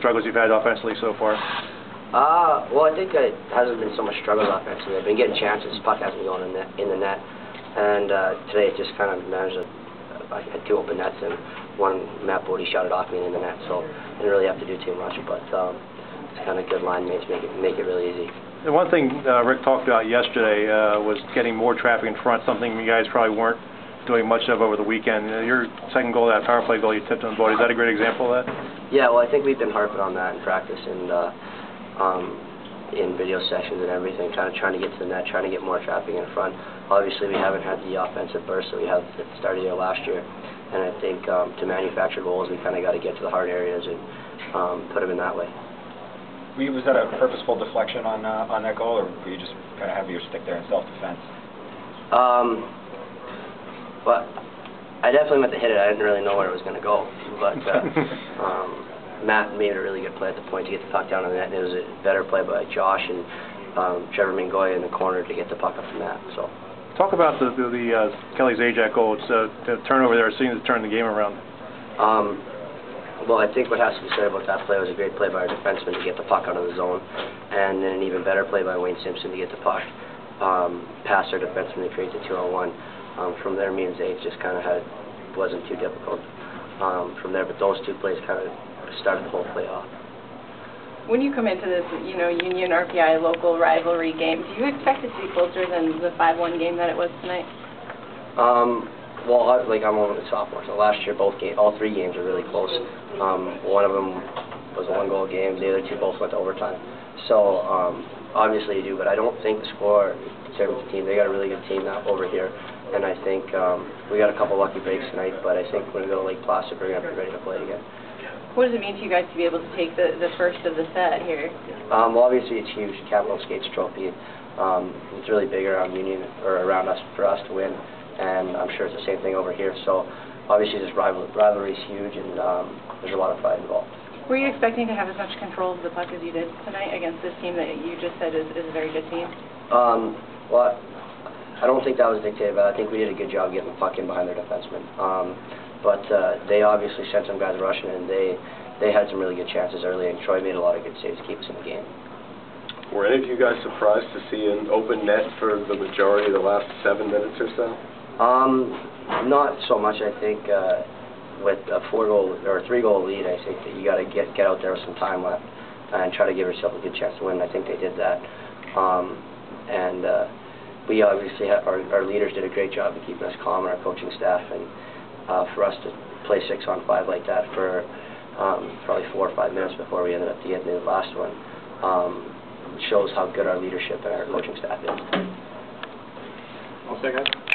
struggles you've had offensively so far? Well, I think it hasn't been so much struggles offensively. I've been getting chances. Puck hasn't been going in the net. And today it just kind of managed to, I had two open nets, and one Matt Bodie shot it off me in the net, so I didn't really have to do too much, but it's kind of good line mates make it really easy. The one thing Rick talked about yesterday was getting more traffic in front, something you guys probably weren't doing much of over the weekend. Your second goal, that power play goal you tipped on Bodie, is that a great example of that? Yeah, well, I think we've been harping on that in practice and in video sessions and everything, kind of trying to get to the net, trying to get more traffic in front. Obviously, we haven't had the offensive burst that we had at the start of the year last year, and I think to manufacture goals, we kind of got to get to the hard areas and put them in that way. Was that a purposeful deflection on that goal, or were you just kind of have your stick there in self-defense? But I definitely meant to hit it. I didn't really know where it was going to go, but Matt made a really good play at the point to get the puck down on the net, and it was a better play by Josh and Trevor Mingoya in the corner to get the puck up from that. So, talk about the Kelly Zajac goal. It's the turnover there seems to turn the game around. Well, I think what has to be said about that play was a great play by our defenseman to get the puck out of the zone, and then an even better play by Wayne Simpson to get the puck past our defenseman to create the 2-on-1. From there, me and Zay just kind of wasn't too difficult from there, but those two plays kind of started the whole play off. When you come into this, Union RPI local rivalry game, do you expect it to be closer than the 5-1 game that it was tonight? Well, I'm only a sophomore, so last year all three games were really close. One of them was a one-goal game. The other two both went to overtime. So obviously you do, but I don't think the score determines the team. They got a really good team now over here, and I think we got a couple lucky breaks tonight. But I think when we go to Lake Placid, we're gonna be ready to play again. What does it mean to you guys to be able to take the first of the set here? Well, obviously it's huge. Capital Skates Trophy. It's really big around Union or around us for us to win, and I'm sure it's the same thing over here. So obviously this rivalry is huge, and there's a lot of pride involved. Were you expecting to have as much control of the puck as you did tonight against this team that you just said is a very good team? Well, I don't think that was dictated, but I think we did a good job getting the puck in behind their defensemen. But they obviously sent some guys rushing, and they had some really good chances early, and Troy made a lot of good saves to keep us in the game. Were any of you guys surprised to see an open net for the majority of the last 7 minutes or so? Not so much. I think with a 4-goal or a 3-goal lead, I think that you got to get out there with some time left and try to give yourself a good chance to win. I think they did that, and we obviously our leaders did a great job of keeping us calm, and our coaching staff, and for us to play 6-on-5 like that for probably 4 or 5 minutes before we ended up getting the last one shows how good our leadership and our coaching staff is. All set, guys?